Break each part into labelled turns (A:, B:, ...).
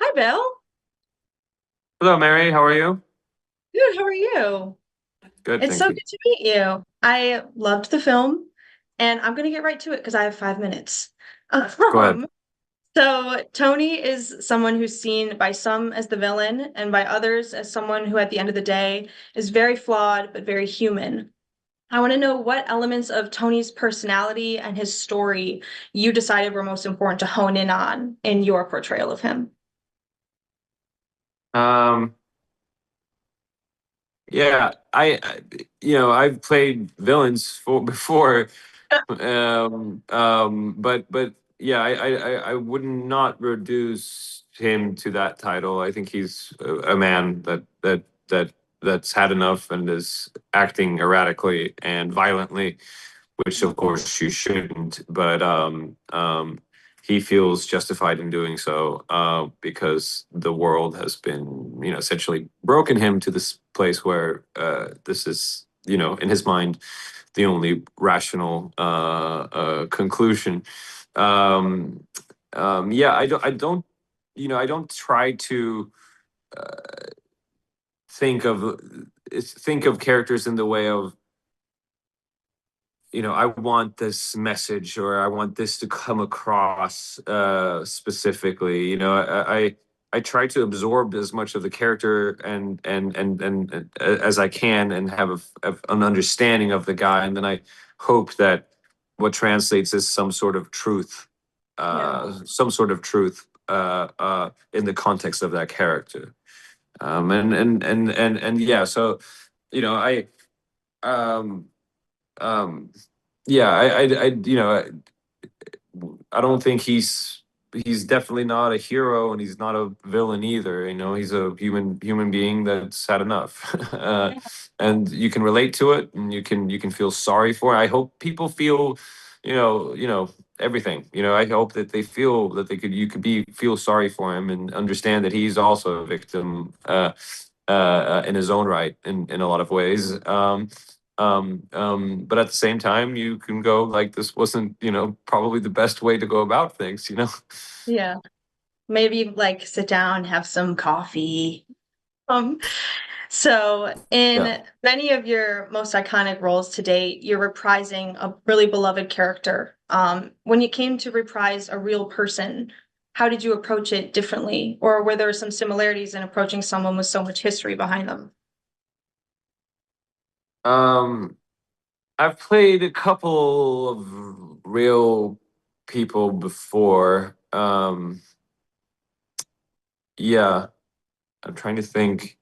A: Hi, Bill.
B: Hello, Mary. How are you?
A: Good. How are you?
B: Good,
A: It's
B: thank
A: so
B: you.
A: good to meet you. I loved the film, and I'm going to get right to it because I have 5 minutes.
B: Go ahead.
A: Um, so Tony is someone who's seen by some as the villain and by others as someone who, at the end of the day, is very flawed but very human. I want to know what elements of Tony's personality and his story you decided were most important to hone in on in your portrayal of him.
B: Um, yeah, I've played villains for before, but yeah, I would not reduce him to that title. I think he's a man that's had enough and is acting erratically and violently, which of course you shouldn't. But he feels justified in doing so because the world has been, essentially broken him to this place where this is, in his mind, the only rational conclusion. Um, yeah, I don't try to think of think of characters in the way of I want this message or I want this to come across specifically. I try to absorb as much of the character and as I can and have an understanding of the guy, and then I hope that what translates is
A: Yeah.
B: some sort of truth in the context of that character. And yeah, so I um um yeah, I don't think he's definitely not a hero, and he's not a villain either. He's a human being that's had enough, and you can relate to it, and you can feel sorry for it. I hope people feel, everything. I hope that they feel that you could feel sorry for him and understand that he's also a victim, in his own right, in a lot of ways. But at the same time, you can go like, this wasn't, probably the best way to go about things.
A: Yeah. Maybe like sit down, have some coffee. Um, so
B: Yeah.
A: in many of your most iconic roles to date, you're reprising a really beloved character. When you came to reprise a real person, how did you approach it differently? Or were there some similarities in approaching someone with so much history behind them?
B: Um, I've played a couple of real people before. Yeah, I'm trying to think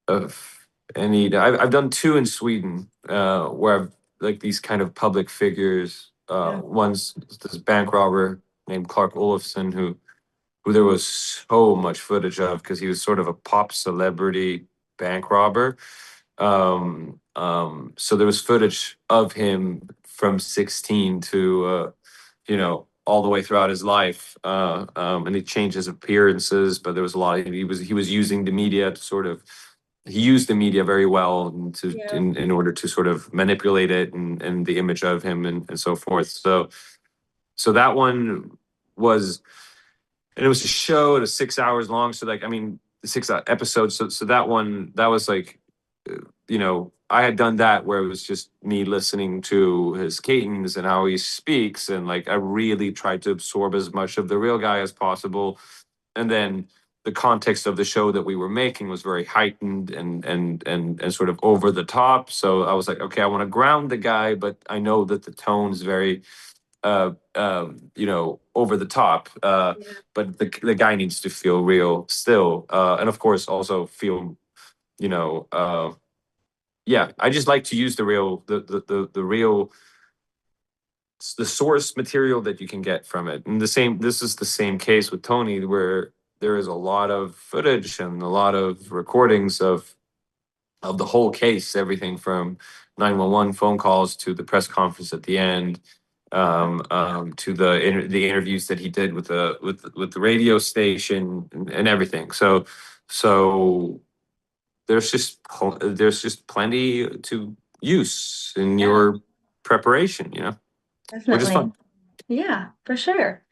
B: of any. I've done two in Sweden, where I've like these kind of public figures.
A: Yeah.
B: One's this bank robber named Clark Olofsson, who there was so much footage of because he was sort of a pop celebrity bank robber. So there was footage of him from 16 to all the way throughout his life, and he changed his appearances, but there was a lot of, he was using the media to sort of he used the media very well and
A: Yeah.
B: in order to sort of manipulate it and the image of him and so forth. So that one was, and it was a show. It was 6 hours long. So like, I mean, six episodes. So that one, that was like, I had done that where it was just me listening to his cadence and how he speaks, and like I really tried to absorb as much of the real guy as possible. And then the context of the show that we were making was very heightened and sort of over the top. So I was like, okay, I want to ground the guy, but I know that the tone is very over the top.
A: Yeah.
B: But the guy needs to feel real still, and of course also feel, you know, uh, yeah. I just like to use the real, the real, the source material that you can get from it. And this is the same case with Tony, where there is a lot of footage and a lot of recordings of the whole case, everything from 911 phone calls to the press conference at the end, to the interviews that he did with the radio station and everything. So there's just plenty to use in
A: Yeah,
B: your preparation, which is
A: definitely.
B: fun.
A: Yeah, for sure.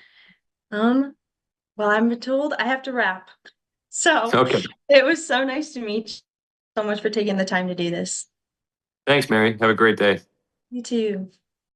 A: Um, Well, I'm told I have to wrap. So
B: Okay.
A: it was so nice to meet you. So much for taking the time to do this.
B: Thanks, Mary. Have a great day.
A: You too.